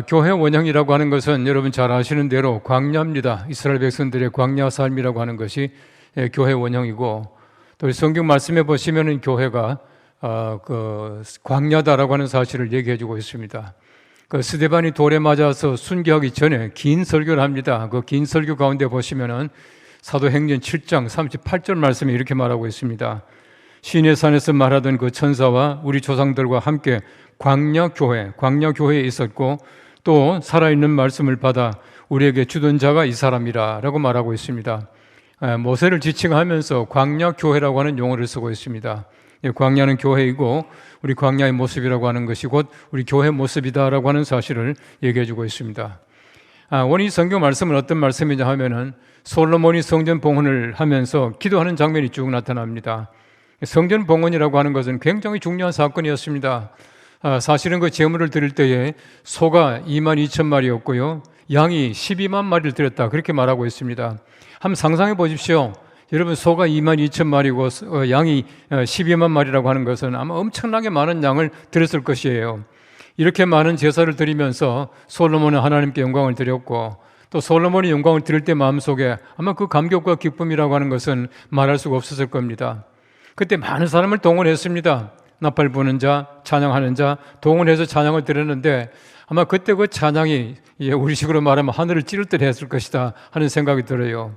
교회 원형이라고 하는 것은 여러분 잘 아시는 대로 광야입니다. 이스라엘 백성들의 광야 삶이라고 하는 것이 교회 원형이고, 또 성경 말씀에 보시면은 교회가 광야다라고 하는 사실을 얘기해주고 있습니다. 스데반이 돌에 맞아서 순교하기 전에 긴 설교를 합니다. 그 긴 설교 가운데 보시면은 사도행전 7장 38절 말씀에 이렇게 말하고 있습니다. 시내 산에서 말하던 그 천사와 우리 조상들과 함께 광야교회에 있었고, 또 살아있는 말씀을 받아 우리에게 주던 자가 이 사람이라 라고 말하고 있습니다. 모세를 지칭하면서 광야교회라고 하는 용어를 쓰고 있습니다. 광야는 교회이고 우리 광야의 모습이라고 하는 것이 곧 우리 교회 모습이다라고 하는 사실을 얘기해 주고 있습니다. 오늘 이 성경 말씀은 어떤 말씀이냐 하면은 솔로몬이 성전 봉헌을 하면서 기도하는 장면이 쭉 나타납니다. 성전 봉헌이라고 하는 것은 굉장히 중요한 사건이었습니다. 사실은 그 제물을 드릴 때에 소가 22,000마리였고요, 양이 12만 마리를 드렸다, 그렇게 말하고 있습니다. 한번 상상해 보십시오. 여러분, 소가 22,000마리고 양이 12만 마리라고 하는 것은 아마 엄청나게 많은 양을 드렸을 것이에요. 이렇게 많은 제사를 드리면서 솔로몬은 하나님께 영광을 드렸고, 또 솔로몬이 영광을 드릴 때 마음속에 아마 그 감격과 기쁨이라고 하는 것은 말할 수가 없었을 겁니다. 그때 많은 사람을 동원했습니다. 나팔 부는 자, 찬양하는 자 동원해서 찬양을 드렸는데, 아마 그때 그 찬양이 우리식으로 말하면 하늘을 찌를 듯 했을 것이다 하는 생각이 들어요.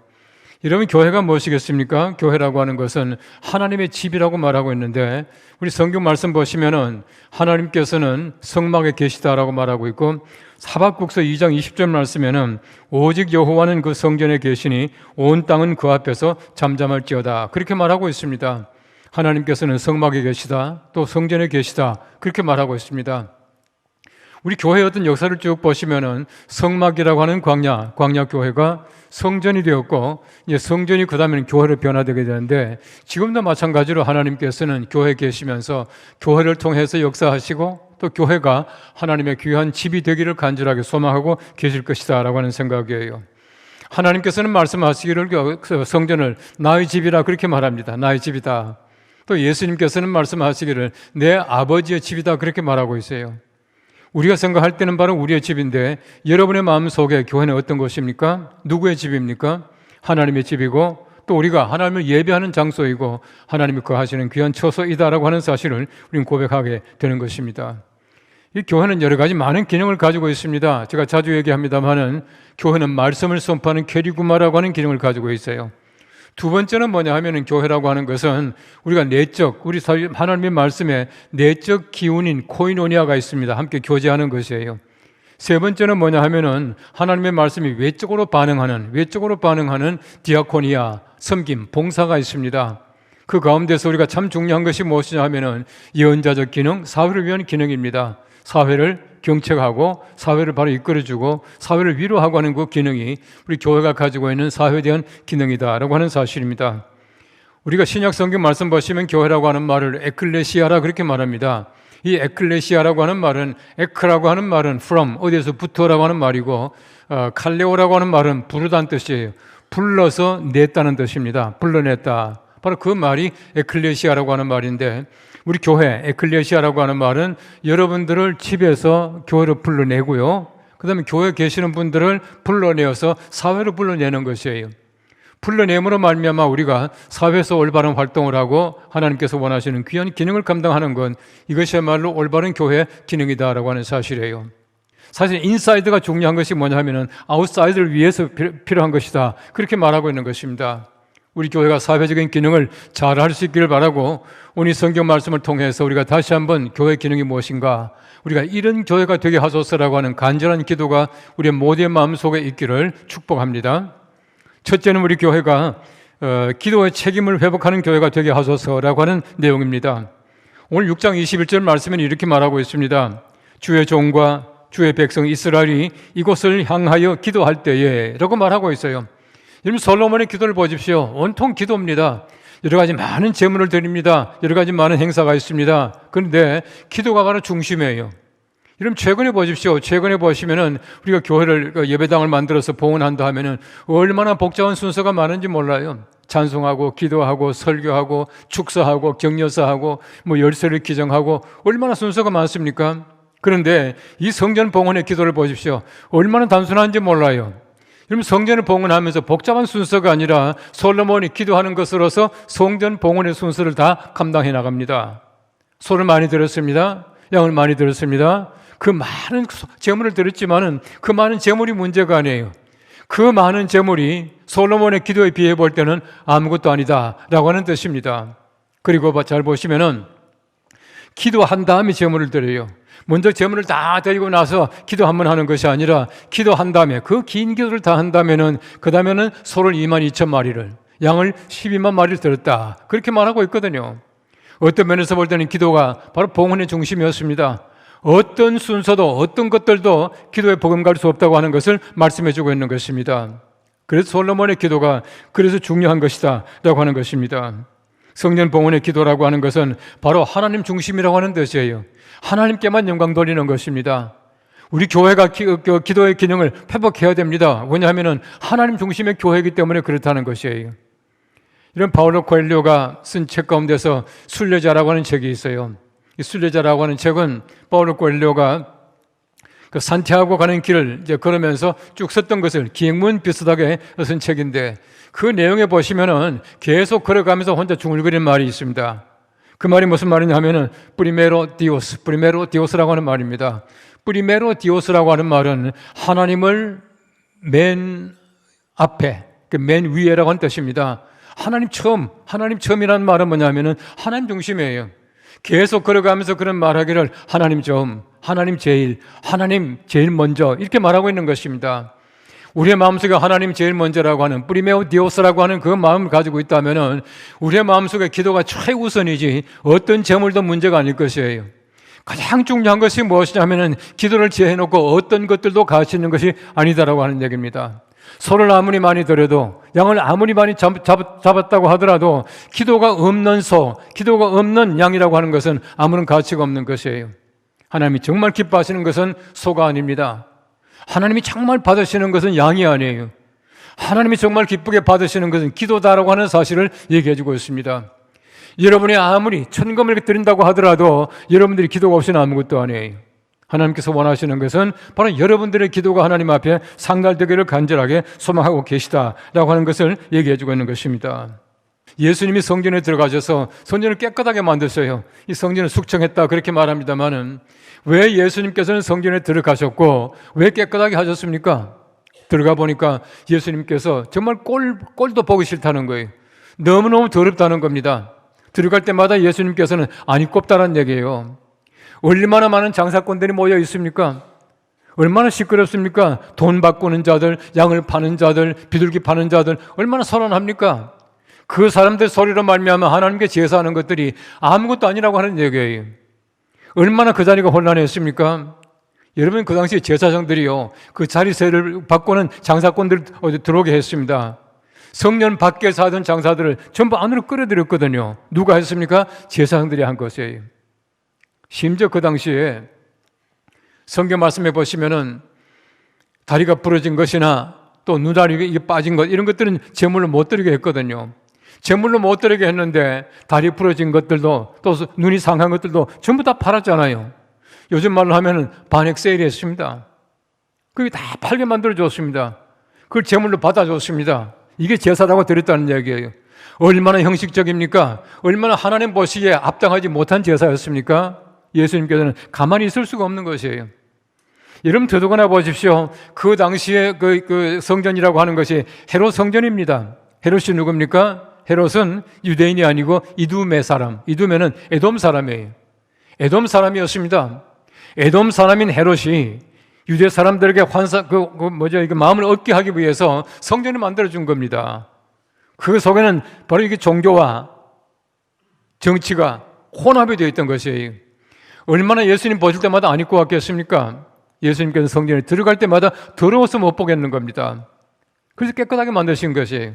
여러분, 교회가 무엇이겠습니까? 교회라고 하는 것은 하나님의 집이라고 말하고 있는데, 우리 성경 말씀 보시면은 하나님께서는 성막에 계시다라고 말하고 있고, 하박국서 2장 20절 말씀에는 오직 여호와는 그 성전에 계시니 온 땅은 그 앞에서 잠잠할지어다, 그렇게 말하고 있습니다. 하나님께서는 성막에 계시다, 또 성전에 계시다, 그렇게 말하고 있습니다. 우리 교회의 어떤 역사를 쭉 보시면은 성막이라고 하는 광야 교회가 성전이 되었고, 이제 성전이 그 다음에는 교회로 변화되게 되는데, 지금도 마찬가지로 하나님께서는 교회에 계시면서 교회를 통해서 역사하시고, 또 교회가 하나님의 귀한 집이 되기를 간절하게 소망하고 계실 것이다 라고 하는 생각이에요. 하나님께서는 말씀하시기를 성전을 나의 집이라 그렇게 말합니다. 나의 집이다. 또 예수님께서는 말씀하시기를 내 아버지의 집이다, 그렇게 말하고 있어요. 우리가 생각할 때는 바로 우리의 집인데, 여러분의 마음속에 교회는 어떤 곳입니까? 누구의 집입니까? 하나님의 집이고, 또 우리가 하나님을 예배하는 장소이고 하나님이 거하시는 귀한 처소이다라고 하는 사실을 우리는 고백하게 되는 것입니다. 이 교회는 여러 가지 많은 기능을 가지고 있습니다. 제가 자주 얘기합니다만은 교회는 말씀을 선포하는 캐리구마라고 하는 기능을 가지고 있어요. 두 번째는 뭐냐 하면은 교회라고 하는 것은 우리가 우리 하나님의 말씀에 내적 기운인 코이노니아가 있습니다. 함께 교제하는 것이에요. 세 번째는 뭐냐 하면은 하나님의 말씀이 외적으로 반응하는 디아코니아, 섬김, 봉사가 있습니다. 그 가운데서 우리가 참 중요한 것이 무엇이냐 하면은 예언자적 기능, 사회를 위한 기능입니다. 사회를 경책하고 사회를 바로 이끌어주고 사회를 위로하고 하는 그 기능이 우리 교회가 가지고 있는 사회에 대한 기능이다라고 하는 사실입니다. 우리가 신약 성경 말씀 보시면 교회라고 하는 말을 에클레시아라 그렇게 말합니다. 이 에클레시아라고 하는 말은, 에크라고 하는 말은 from, 어디에서부터라고 하는 말이고, 칼레오라고 하는 말은 부르다는 뜻이에요. 불러서 냈다는 뜻입니다. 불러냈다. 바로 그 말이 에클레시아라고 하는 말인데, 우리 교회 에클레시아라고 하는 말은 여러분들을 집에서 교회로 불러내고요, 그 다음에 교회에 계시는 분들을 불러내어서 사회로 불러내는 것이에요. 불러내므로 말미암아 우리가 사회에서 올바른 활동을 하고 하나님께서 원하시는 귀한 기능을 감당하는 건, 이것이야말로 올바른 교회의 기능이다라고 하는 사실이에요. 사실 인사이드가 중요한 것이 뭐냐 하면은 아웃사이드를 위해서 필요한 것이다, 그렇게 말하고 있는 것입니다. 우리 교회가 사회적인 기능을 잘 할 수 있기를 바라고, 오늘 성경 말씀을 통해서 우리가 다시 한번 교회 기능이 무엇인가, 우리가 이런 교회가 되게 하소서라고 하는 간절한 기도가 우리의 모두의 마음속에 있기를 축복합니다. 첫째는 우리 교회가 기도의 책임을 회복하는 교회가 되게 하소서라고 하는 내용입니다. 오늘 6장 21절 말씀은 이렇게 말하고 있습니다. 주의 종과 주의 백성 이스라엘이 이곳을 향하여 기도할 때에 라고 말하고 있어요. 여러분, 솔로몬의 기도를 보십시오. 온통 기도입니다. 여러 가지 많은 제물을 드립니다. 여러 가지 많은 행사가 있습니다. 그런데 기도가 바로 중심이에요. 여러분, 최근에 보십시오. 최근에 보시면은 우리가 교회를 예배당을 만들어서 봉헌한다 하면은 얼마나 복잡한 순서가 많은지 몰라요. 찬송하고 기도하고 설교하고 축사하고 격려사하고 열쇠를 기정하고 얼마나 순서가 많습니까? 그런데 이 성전 봉헌의 기도를 보십시오. 얼마나 단순한지 몰라요. 여러분, 성전을 봉헌하면서 복잡한 순서가 아니라 솔로몬이 기도하는 것으로서 성전 봉헌의 순서를 다 감당해 나갑니다. 소를 많이 들었습니다. 양을 많이 들었습니다. 그 많은 재물을 들었지만은 그 많은 재물이 문제가 아니에요. 그 많은 재물이 솔로몬의 기도에 비해 볼 때는 아무것도 아니다라고 하는 뜻입니다. 그리고 잘 보시면은 기도한 다음에 재물을 드려요. 먼저 재물을 다 드리고 나서 기도 한번 하는 것이 아니라 기도한 다음에 그 긴 기도를 다 한 다음에는 그 다음에는 소를 22,000마리를 양을 12만 마리를 들었다. 그렇게 말하고 있거든요. 어떤 면에서 볼 때는 기도가 바로 봉헌의 중심이었습니다. 어떤 순서도 어떤 것들도 기도에 버금갈 수 없다고 하는 것을 말씀해 주고 있는 것입니다. 그래서 솔로몬의 기도가 그래서 중요한 것이다 라고 하는 것입니다. 성전 봉헌의 기도라고 하는 것은 바로 하나님 중심이라고 하는 뜻이에요. 하나님께만 영광 돌리는 것입니다. 우리 교회가 기도의 기능을 회복해야 됩니다. 왜냐하면 하나님 중심의 교회이기 때문에 그렇다는 것이에요. 이런 바울로 코엘료가 쓴 책 가운데서 순례자라고 하는 책이 있어요. 이 순례자라고 하는 책은 바울로 코엘료가 그 산티아고 가는 길을 이제 걸으면서 쭉 썼던 것을 기행문 비슷하게 쓴 책인데 그 내용에 보시면은 계속 걸어가면서 혼자 중얼거리는 말이 있습니다. 그 말이 무슨 말이냐 하면은 프리메로 디오스라고 하는 말입니다. 프리메로 디오스라고 하는 말은 하나님을 맨 앞에, 맨 위에라고 하는 뜻입니다. 하나님 처음이라는 말은 뭐냐면은 하나님 중심이에요. 계속 걸어가면서 그런 말하기를 하나님 처음, 하나님 제일 먼저 이렇게 말하고 있는 것입니다. 우리의 마음속에 하나님 제일 먼저라고 하는 프리메오 디오스라고 하는 그 마음을 가지고 있다면은 우리의 마음속에 기도가 최우선이지 어떤 재물도 문제가 아닐 것이에요. 가장 중요한 것이 무엇이냐면은 기도를 제해놓고 어떤 것들도 가치 있는 것이 아니다라고 하는 얘기입니다. 소를 아무리 많이 들여도 양을 아무리 많이 잡았다고 하더라도 기도가 없는 양이라고 하는 것은 아무런 가치가 없는 것이에요. 하나님이 정말 기뻐하시는 것은 소가 아닙니다. 하나님이 정말 받으시는 것은 양이 아니에요. 하나님이 정말 기쁘게 받으시는 것은 기도다라고 하는 사실을 얘기해 주고 있습니다. 여러분이 아무리 천금을 드린다고 하더라도 여러분들이 기도가 없이는 아무것도 아니에요. 하나님께서 원하시는 것은 바로 여러분들의 기도가 하나님 앞에 상달되기를 간절하게 소망하고 계시다라고 하는 것을 얘기해 주고 있는 것입니다. 예수님이 성전에 들어가셔서 성전을 깨끗하게 만드셔요. 이 성전을 숙청했다 그렇게 말합니다만은 왜 예수님께서는 성전에 들어가셨고 왜 깨끗하게 하셨습니까? 들어가 보니까 예수님께서 정말 꼴도 보기 싫다는 거예요. 너무너무 더럽다는 겁니다. 들어갈 때마다 예수님께서는 안 입곱다는 얘기예요. 얼마나 많은 장사꾼들이 모여 있습니까? 얼마나 시끄럽습니까? 돈 바꾸는 자들, 양을 파는 자들, 비둘기 파는 자들 얼마나 서운합니까? 그 사람들 소리로 말미암아 하나님께 제사하는 것들이 아무것도 아니라고 하는 얘기예요. 얼마나 그 자리가 혼란했습니까? 여러분 그 당시 제사장들이요 그 자리세를 바꾸는 장사꾼들 들어오게 했습니다. 성전 밖에서 하던 장사들을 전부 안으로 끌어들였거든요. 누가 했습니까? 제사장들이 한 것이에요. 심지어 그 당시에 성경 말씀해 보시면은 다리가 부러진 것이나 또 눈알이 빠진 것 이런 것들은 제물로 못 드리게 했거든요. 제물로 못 드리게 했는데 다리 부러진 것들도 또 눈이 상한 것들도 전부 다 팔았잖아요. 요즘 말로 하면은 반액 세일했습니다. 그게 다 팔게 만들어 줬습니다. 그걸 제물로 받아줬습니다. 이게 제사라고 드렸다는 얘기예요. 얼마나 형식적입니까? 얼마나 하나님 보시기에 합당하지 못한 제사였습니까? 예수님께서는 가만히 있을 수가 없는 것이에요. 여러분 더더구나 보십시오. 그 당시에 그 성전이라고 하는 것이 헤롯 성전입니다. 헤롯이 누굽니까? 헤롯은 유대인이 아니고 이두메 사람. 이두메는 에돔 사람이에요. 에돔 사람이었습니다. 에돔 사람인 헤롯이 유대 사람들에게 마음을 얻게 하기 위해서 성전을 만들어 준 겁니다. 그 속에는 바로 이게 종교와 정치가 혼합이 되어 있던 것이에요. 얼마나 예수님 보실 때마다 안 입고 왔겠습니까? 예수님께서 성전에 들어갈 때마다 더러워서 못 보겠는 겁니다. 그래서 깨끗하게 만드신 것이에요.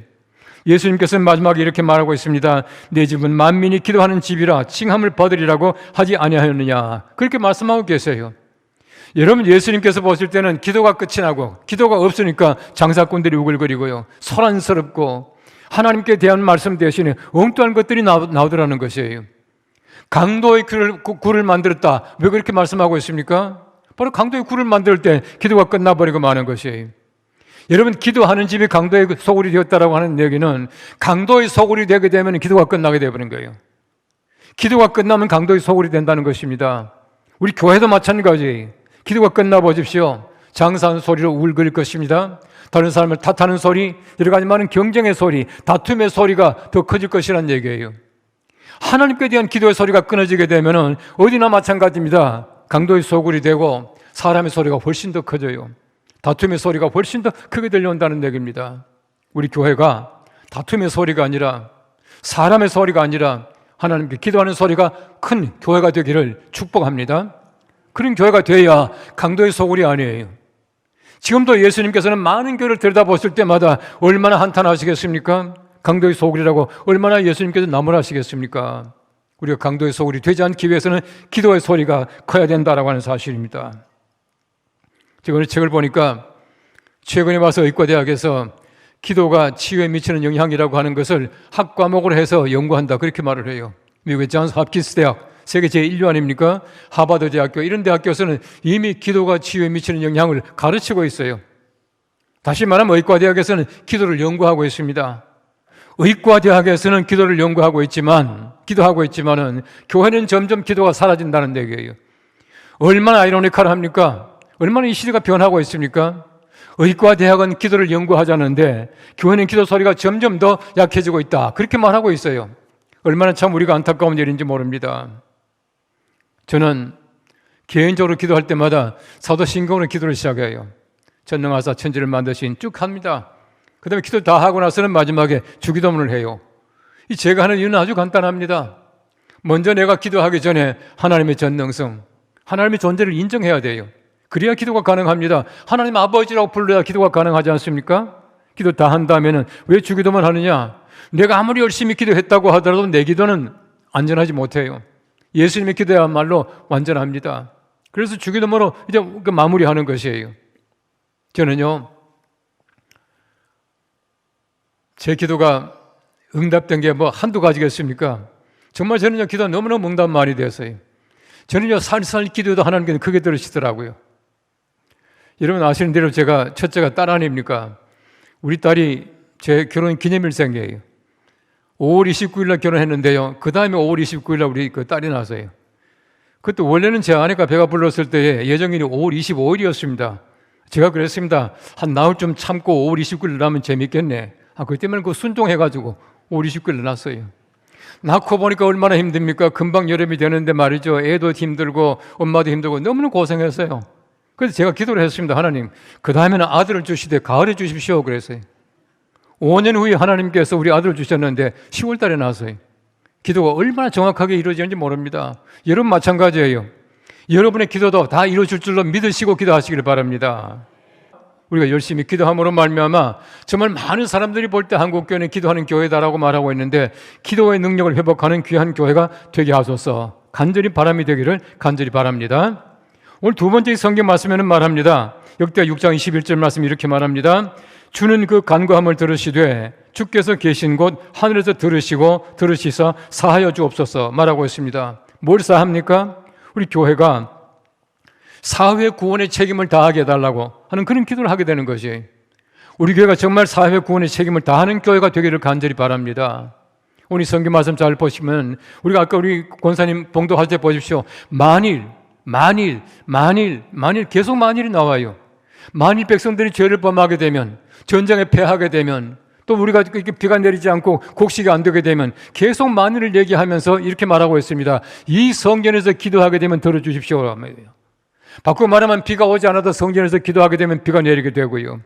예수님께서는 마지막에 이렇게 말하고 있습니다. 내 집은 만민이 기도하는 집이라 칭함을 받으리라고 하지 아니하였느냐. 그렇게 말씀하고 계세요. 여러분 예수님께서 보실 때는 기도가 끝이 나고 기도가 없으니까 장사꾼들이 우글거리고요. 소란스럽고 하나님께 대한 말씀 대신에 엉뚱한 것들이 나오더라는 것이에요. 강도의 굴을 만들었다. 왜 그렇게 말씀하고 있습니까? 바로 강도의 굴을 만들 때 기도가 끝나버리고 마는 것이에요. 여러분, 기도하는 집이 강도의 소굴이 되었다라고 하는 얘기는 강도의 소굴이 되게 되면 기도가 끝나게 되어버린 거예요. 기도가 끝나면 강도의 소굴이 된다는 것입니다. 우리 교회도 마찬가지. 기도가 끝나보십시오. 장사하는 소리로 울거릴 것입니다. 다른 사람을 탓하는 소리, 여러 가지 많은 경쟁의 소리, 다툼의 소리가 더 커질 것이라는 얘기예요. 하나님께 대한 기도의 소리가 끊어지게 되면 어디나 마찬가지입니다. 강도의 소굴이 되고 사람의 소리가 훨씬 더 커져요. 다툼의 소리가 훨씬 더 크게 들려온다는 얘기입니다. 우리 교회가 다툼의 소리가 아니라 사람의 소리가 아니라 하나님께 기도하는 소리가 큰 교회가 되기를 축복합니다. 그런 교회가 돼야 강도의 소굴이 아니에요. 지금도 예수님께서는 많은 교회를 들여다보실 때마다 얼마나 한탄하시겠습니까? 강도의 소굴이라고 얼마나 예수님께서 나무라시겠습니까? 우리가 강도의 소굴이 되지 않기 위해서는 기도의 소리가 커야 된다라고 하는 사실입니다. 제가 어느 책을 보니까 최근에 와서 의과대학에서 기도가 치유에 미치는 영향이라고 하는 것을 학과목으로 해서 연구한다, 그렇게 말을 해요. 미국의 존스 홉킨스 대학, 세계 제1류 아닙니까? 하버드 대학교, 이런 대학교에서는 이미 기도가 치유에 미치는 영향을 가르치고 있어요. 다시 말하면 의과대학에서는 기도를 연구하고 있습니다. 의과대학에서는 기도를 연구하고 기도하고 있지만은 교회는 점점 기도가 사라진다는 얘기예요. 얼마나 아이러니컬합니까? 얼마나 이 시대가 변하고 있습니까? 의과대학은 기도를 연구하자는데 교회는 기도 소리가 점점 더 약해지고 있다, 그렇게 말하고 있어요. 얼마나 참 우리가 안타까운 일인지 모릅니다. 저는 개인적으로 기도할 때마다 사도신경으로 기도를 시작해요. 전능하사 천지를 만드신 쭉 합니다. 그 다음에 기도 다 하고 나서는 마지막에 주기도문을 해요. 이 제가 하는 이유는 아주 간단합니다. 먼저 내가 기도하기 전에 하나님의 전능성, 하나님의 존재를 인정해야 돼요. 그래야 기도가 가능합니다. 하나님 아버지라고 불러야 기도가 가능하지 않습니까? 기도 다 한 다음에는 왜 주기도만 하느냐? 내가 아무리 열심히 기도했다고 하더라도 내 기도는 안전하지 못해요. 예수님의 기도야말로 완전합니다. 그래서 주기도문으로 이제 마무리하는 것이에요. 저는요, 제 기도가 응답된 게 뭐 한두 가지겠습니까? 정말 저는요, 기도가 너무너무 응답 많이 됐어요. 저는요, 살살 기도도 하나님께서 크게 들으시더라고요. 여러분 아시는 대로 제가 첫째가 딸 아닙니까? 우리 딸이 제 결혼 기념일생이에요. 5월 29일 날 결혼했는데요, 그 다음에 5월 29일 날 우리 그 딸이 나서요. 그때 원래는 제 아내가 배가 불렀을 때 예정일이 5월 25일이었습니다. 제가 그랬습니다. 한 나흘 좀 참고 5월 29일 나면 재밌겠네. 그때만 순종해가지고 5월 29일 났어요. 낳고 보니까 얼마나 힘듭니까? 금방 여름이 되는데 말이죠. 애도 힘들고 엄마도 힘들고 너무나 고생했어요. 그래서 제가 기도를 했습니다. 하나님, 그 다음에는 아들을 주시되 가을에 주십시오. 그랬어요. 5년 후에 하나님께서 우리 아들을 주셨는데 10월 달에 나왔어요. 기도가 얼마나 정확하게 이루어지는지 모릅니다. 여러분 마찬가지예요. 여러분의 기도도 다 이루어질 줄로 믿으시고 기도하시길 바랍니다. 우리가 열심히 기도함으로 말미암아 정말 많은 사람들이 볼 때 한국교회는 기도하는 교회다라고 말하고 있는데 기도의 능력을 회복하는 귀한 교회가 되게 하소서 간절히 바람이 되기를 간절히 바랍니다. 오늘 두 번째 성경 말씀에는 말합니다. 역대하 6장 21절 말씀 이렇게 말합니다. 주는 그 간구함을 들으시되 주께서 계신 곳 하늘에서 들으시사 사하여 주옵소서 말하고 있습니다. 뭘 사합니까? 우리 교회가 사회 구원의 책임을 다하게 해달라고 하는 그런 기도를 하게 되는 것이에요. 우리 교회가 정말 사회 구원의 책임을 다하는 교회가 되기를 간절히 바랍니다. 오늘 성경 말씀 잘 보시면 우리가 아까 우리 권사님 봉독할 때 보십시오. 만일 계속 만일이 나와요. 만일 백성들이 죄를 범하게 되면, 전쟁에 패하게 되면, 또 우리가 비가 내리지 않고 곡식이 안 되게 되면 계속 만일을 얘기하면서 이렇게 말하고 있습니다. 이 성전에서 기도하게 되면 들어주십시오. 바꾸고 말하면 비가 오지 않아도 성전에서 기도하게 되면 비가 내리게 되고요.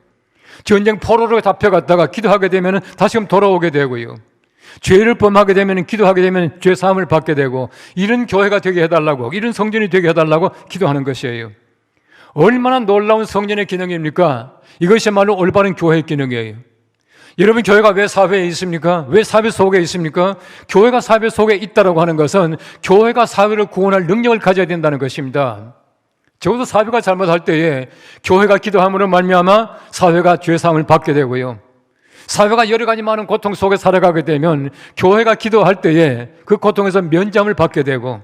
전쟁 포로로 잡혀갔다가 기도하게 되면 다시금 돌아오게 되고요. 죄를 범하게 되면 기도하게 되면 죄 사함을 받게 되고, 이런 교회가 되게 해달라고, 이런 성전이 되게 해달라고 기도하는 것이에요. 얼마나 놀라운 성전의 기능입니까? 이것이야말로 올바른 교회의 기능이에요. 여러분, 교회가 왜 사회에 있습니까? 왜 사회 속에 있습니까? 교회가 사회 속에 있다라고 하는 것은 교회가 사회를 구원할 능력을 가져야 된다는 것입니다. 적어도 사회가 잘못할 때에 교회가 기도함으로 말미암아 사회가 죄사함을 받게 되고요. 사회가 여러 가지 많은 고통 속에 살아가게 되면 교회가 기도할 때에 그 고통에서 면잠을 받게 되고,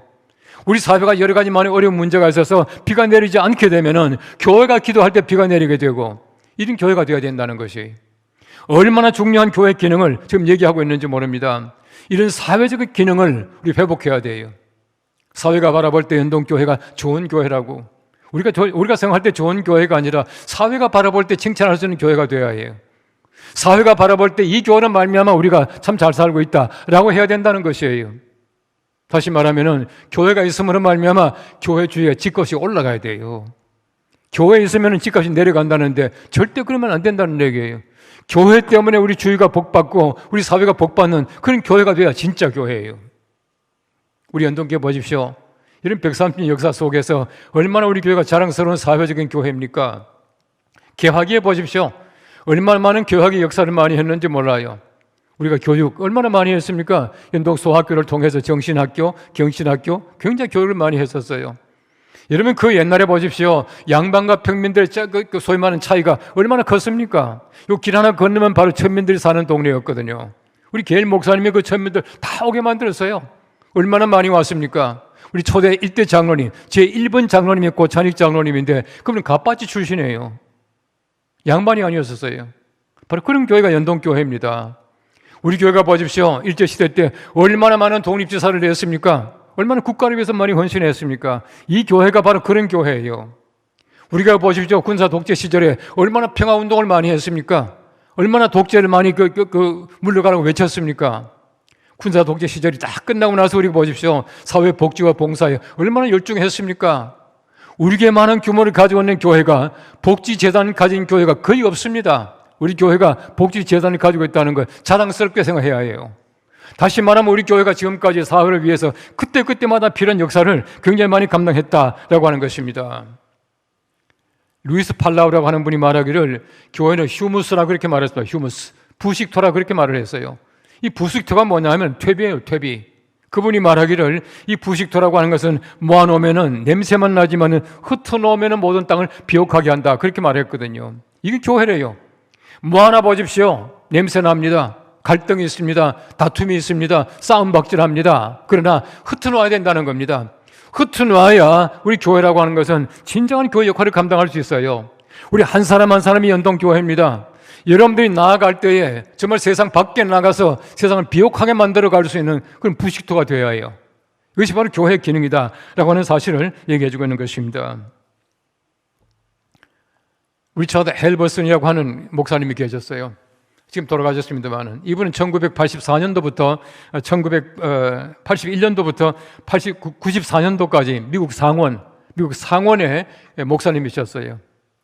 우리 사회가 여러 가지 많은 어려운 문제가 있어서 비가 내리지 않게 되면은 교회가 기도할 때 비가 내리게 되고, 이런 교회가 되어야 된다는 것이 얼마나 중요한 교회 기능을 지금 얘기하고 있는지 모릅니다. 이런 사회적인 기능을 우리 회복해야 돼요. 사회가 바라볼 때 연동교회가 좋은 교회라고, 우리가 생각할 때 좋은 교회가 아니라 사회가 바라볼 때 칭찬할 수 있는 교회가 되어야 해요. 사회가 바라볼 때 이 교회는 말미암아 우리가 참 잘 살고 있다라고 해야 된다는 것이에요. 다시 말하면은 교회가 있으므로 말미암아 교회 주위에 집값이 올라가야 돼요. 교회에 있으면 집값이 내려간다는데 절대 그러면 안 된다는 얘기예요. 교회 때문에 우리 주위가 복받고 우리 사회가 복받는 그런 교회가 돼야 진짜 교회예요. 우리 연동교회 보십시오. 이런 130년 역사 속에서 얼마나 우리 교회가 자랑스러운 사회적인 교회입니까? 개화기에 보십시오. 얼마나 많은 교학의 역사를 많이 했는지 몰라요. 우리가 교육 얼마나 많이 했습니까? 연동 소학교를 통해서 정신학교, 경신학교 굉장히 교육을 많이 했었어요. 여러분 그 옛날에 보십시오. 양반과 평민들의 소위 말하는 차이가 얼마나 컸습니까? 요 길 하나 건너면 바로 천민들이 사는 동네였거든요. 우리 계일 목사님이 그 천민들 다 오게 만들었어요. 얼마나 많이 왔습니까? 우리 초대 1대 장로님, 제1번 장로님이 고찬익 장로님인데 그분은 갑바치 출신이에요. 양반이 아니었었어요. 바로 그런 교회가 연동교회입니다. 우리 교회가 보십시오. 일제시대 때 얼마나 많은 독립지사를 냈습니까? 얼마나 국가를 위해서 많이 헌신했습니까? 이 교회가 바로 그런 교회예요. 우리가 보십시오. 군사 독재 시절에 얼마나 평화운동을 많이 했습니까? 얼마나 독재를 많이 물러가라고 외쳤습니까? 군사 독재 시절이 다 끝나고 나서 우리가 보십시오. 사회복지와 봉사에 얼마나 열중했습니까? 우리 교회 많은 규모를 가지고 있는 교회가 복지재단을 가진 교회가 거의 없습니다. 우리 교회가 복지재단을 가지고 있다는 걸 자랑스럽게 생각해야 해요. 다시 말하면 우리 교회가 지금까지 사회를 위해서 그때그때마다 필요한 역사를 굉장히 많이 감당했다라고 하는 것입니다. 루이스 팔라우라고 하는 분이 말하기를 교회는 휴무스라고 그렇게 말했습니다. 휴무스, 부식토라 그렇게 말을 했어요. 이 부식토가 뭐냐면 퇴비예요, 퇴비. 그분이 말하기를 이 부식토라고 하는 것은 모아놓으면 냄새만 나지만 흩어놓으면 모든 땅을 비옥하게 한다. 그렇게 말했거든요. 이게 교회래요. 모아놔 보십시오. 냄새 납니다. 갈등이 있습니다. 다툼이 있습니다. 싸움박질합니다. 그러나 흩어놓아야 된다는 겁니다. 흩어놓아야 우리 교회라고 하는 것은 진정한 교회 역할을 감당할 수 있어요. 우리 한 사람 한 사람이 연동교회입니다. 여러분들이 나아갈 때에 정말 세상 밖에 나가서 세상을 비옥하게 만들어 갈 수 있는 그런 부식토가 되어야 해요. 이것이 바로 교회의 기능이다라고 하는 사실을 얘기해주고 있는 것입니다. 리처드 헬버슨이라고 하는 목사님이 계셨어요. 지금 돌아가셨습니다만 이분은 1984년도부터 1981년도부터 94년도까지 미국 상원의 목사님이셨어요.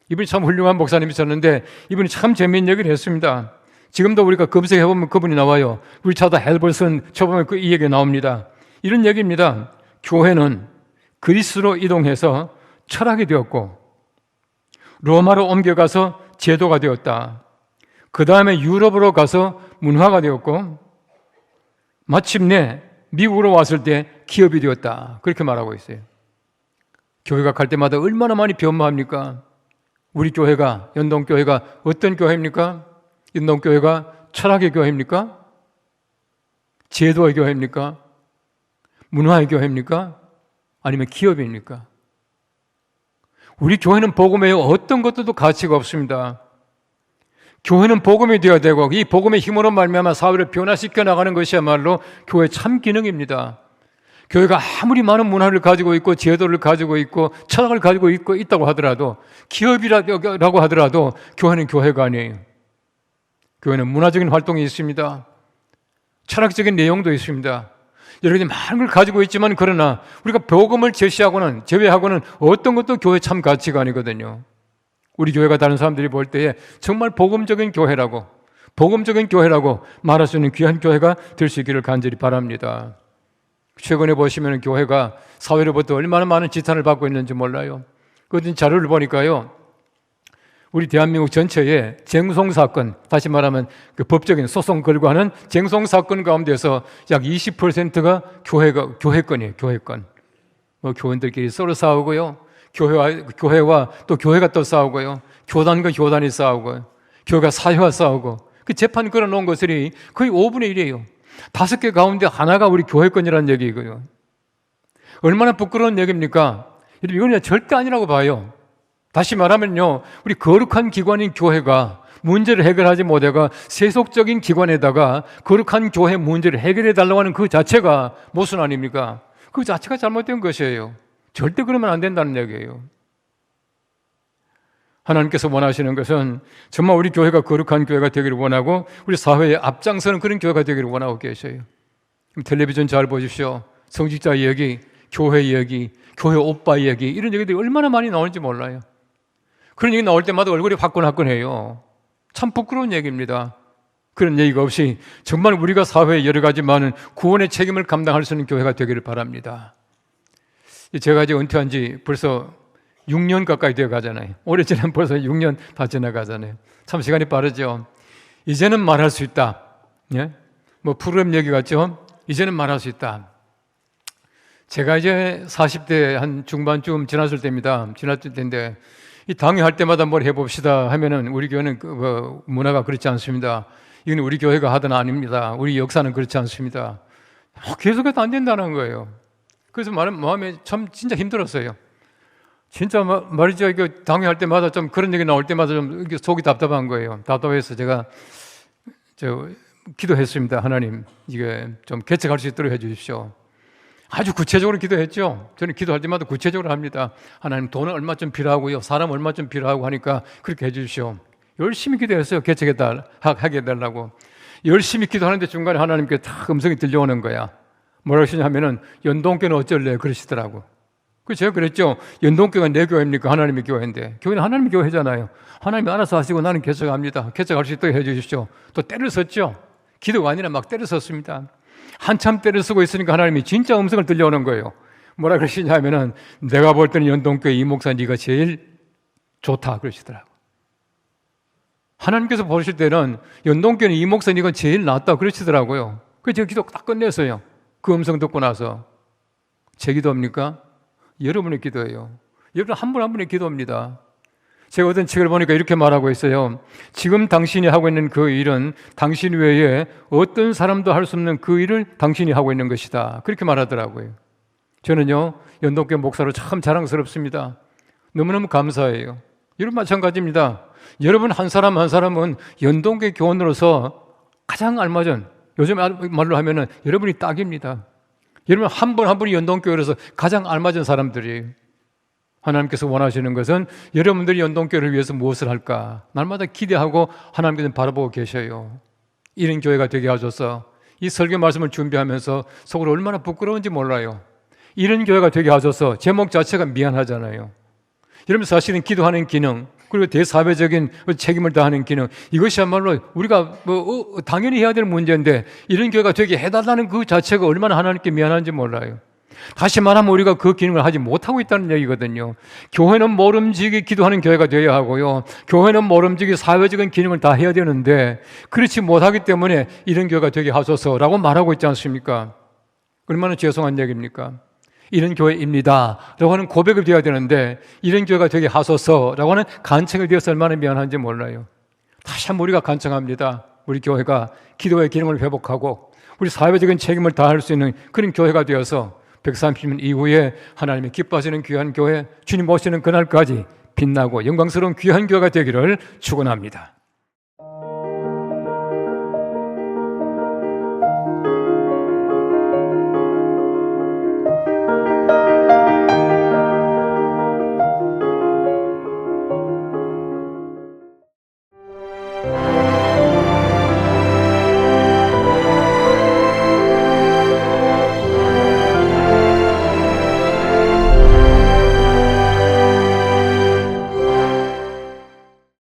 이분이 참 훌륭한 목사님이셨는데 이분이 참 재미있는 얘기를 했습니다. 지금도 우리가 검색해보면 그분이 나와요. 리처드 헬버슨 쳐보면 이 얘기가 나옵니다. 이런 얘기입니다. 교회는 그리스로 이동해서 철학이 되었고 로마로 옮겨가서 제도가 되었다. 그 다음에 유럽으로 가서 문화가 되었고 마침내 미국으로 왔을 때 기업이 되었다. 그렇게 말하고 있어요. 교회가 갈 때마다 얼마나 많이 변화합니까? 우리 교회가, 연동교회가 어떤 교회입니까? 연동교회가 철학의 교회입니까? 제도의 교회입니까? 문화의 교회입니까? 아니면 기업입니까? 우리 교회는 복음에 어떤 것들도 가치가 없습니다. 교회는 복음이 되어야 되고 이 복음의 힘으로 말미암아 사회를 변화시켜 나가는 것이야말로 교회의 참 기능입니다. 교회가 아무리 많은 문화를 가지고 있고 제도를 가지고 있고 철학을 가지고 있다고 하더라도 기업이라고 하더라도 교회는 교회가 아니에요. 교회는 문화적인 활동이 있습니다. 철학적인 내용도 있습니다. 여러 가지 많은 걸 가지고 있지만 그러나 우리가 복음을 제외하고는 어떤 것도 교회 참 가치가 아니거든요. 우리 교회가 다른 사람들이 볼 때에 정말 복음적인 교회라고 말할 수 있는 귀한 교회가 될 수 있기를 간절히 바랍니다. 최근에 보시면 교회가 사회로부터 얼마나 많은 지탄을 받고 있는지 몰라요. 그 자료를 보니까요, 우리 대한민국 전체에 쟁송사건, 다시 말하면 그 법적인 소송 걸고 하는 쟁송사건 가운데서 약 20%가 교회건이에요, 교회건. 교원들끼리 서로 싸우고요, 교회와 또 교회가 또 싸우고요, 교단과 교단이 싸우고요, 교회가 사회와 싸우고, 그 재판 걸어놓은 것들이 거의 5분의 1이에요. 5개 가운데 하나가 우리 교회 건이라는 얘기거든요. 얼마나 부끄러운 얘기입니까? 이건 그냥 절대 아니라고 봐요. 다시 말하면요, 우리 거룩한 기관인 교회가 문제를 해결하지 못해가 세속적인 기관에다가 거룩한 교회 문제를 해결해 달라고 하는 그 자체가 모순 아닙니까? 그 자체가 잘못된 것이에요. 절대 그러면 안 된다는 얘기예요. 하나님께서 원하시는 것은 정말 우리 교회가 거룩한 교회가 되기를 원하고 우리 사회에 앞장서는 그런 교회가 되기를 원하고 계셔요. 텔레비전 잘 보십시오. 성직자 얘기, 교회 얘기, 교회 오빠 얘기, 이런 얘기들이 얼마나 많이 나오는지 몰라요. 그런 얘기 나올 때마다 얼굴이 화끈화끈해요. 참 부끄러운 얘기입니다. 그런 얘기가 없이 정말 우리가 사회에 여러 가지 많은 구원의 책임을 감당할 수 있는 교회가 되기를 바랍니다. 제가 이제 은퇴한 지 벌써 6년 가까이 되어 가잖아요. 올해 지나면 벌써 6년 다 지나가잖아요. 참 시간이 빠르죠. 이제는 말할 수 있다. 예? 뭐 프로그램 얘기 같죠? 이제는 말할 수 있다. 제가 이제 40대 한 중반쯤 지났을 때입니다. 지났을 때인데 이 당회할 때마다 뭘 해봅시다 하면은 우리 교회는 문화가 그렇지 않습니다. 이건 우리 교회가 하던 아닙니다. 우리 역사는 그렇지 않습니다. 계속해서 안 된다는 거예요. 그래서 마음에 참 진짜 힘들었어요. 진짜 말이죠. 이거 당회할 때마다 좀 그런 얘기 나올 때마다 좀 속이 답답한 거예요. 답답해서 제가 기도했습니다. 하나님, 이게 좀 개척할 수 있도록 해주십시오. 아주 구체적으로 기도했죠. 저는 기도할 때마다 구체적으로 합니다. 하나님, 돈은 얼마 좀 필요하고요. 사람 얼마 좀 필요하고 하니까 그렇게 해주십시오. 열심히 기도했어요. 개척하게 해달라고. 열심히 기도하는데 중간에 하나님께 딱 음성이 들려오는 거야. 뭐라고 하시냐면은 연동교는 어쩔래? 그러시더라고. 그 제가 그랬죠. 연동교가 내 교회입니까? 하나님의 교회인데. 교회는 하나님의 교회잖아요. 하나님이 알아서 하시고 나는 개척합니다. 개척할 수 있도록 해주십시오. 또 때를 썼죠. 기도가 아니라 막 때를 썼습니다. 한참 때를 쓰고 있으니까 하나님이 진짜 음성을 들려오는 거예요. 뭐라 그러시냐 하면은 내가 볼 때는 연동교회 이 목사 네가 제일 좋다 그러시더라고. 하나님께서 보실 때는 연동교회는 이 목사 네가 제일 낫다 그러시더라고요. 그래서 제가 기도 딱 끝냈어요. 그 음성 듣고 나서. 제 기도입니까? 여러분의 기도예요. 여러분 한 분 한 분의 기도입니다. 제가 어떤 책을 보니까 이렇게 말하고 있어요. 지금 당신이 하고 있는 그 일은 당신 외에 어떤 사람도 할 수 없는 그 일을 당신이 하고 있는 것이다. 그렇게 말하더라고요. 저는요, 연동교회 목사로 참 자랑스럽습니다. 너무너무 감사해요. 여러분 마찬가지입니다. 여러분 한 사람 한 사람은 연동교회 교원으로서 가장 알맞은, 요즘 말로 하면은 여러분이 딱입니다. 여러분 한 분 한 분이 연동교회로서 가장 알맞은 사람들이에요. 하나님께서 원하시는 것은 여러분들이 연동교회를 위해서 무엇을 할까? 날마다 기대하고 하나님께서 바라보고 계셔요. 이런 교회가 되게 하셔서 이 설교 말씀을 준비하면서 속으로 얼마나 부끄러운지 몰라요. 이런 교회가 되게 하셔서 제목 자체가 미안하잖아요. 여러분 사실은 기도하는 기능, 그리고 대사회적인 책임을 다하는 기능, 이것이야말로 우리가 당연히 해야 될 문제인데 이런 교회가 되게 해달라는 그 자체가 얼마나 하나님께 미안한지 몰라요. 다시 말하면 우리가 그 기능을 하지 못하고 있다는 얘기거든요. 교회는 모름지기 기도하는 교회가 되어야 하고요. 교회는 모름지기 사회적인 기능을 다 해야 되는데 그렇지 못하기 때문에 이런 교회가 되게 하소서라고 말하고 있지 않습니까? 얼마나 죄송한 얘기입니까? 이런 교회입니다 라고 하는 고백을 드려야 되는데 이런 교회가 되게 하소서라고 하는 간청을 드려서 얼마나 미안한지 몰라요. 다시 한번 우리가 간청합니다. 우리 교회가 기도의 기능을 회복하고 우리 사회적인 책임을 다할 수 있는 그런 교회가 되어서 130년 이후에 하나님이 기뻐하시는 귀한 교회, 주님 오시는 그날까지 빛나고 영광스러운 귀한 교회가 되기를 축원합니다.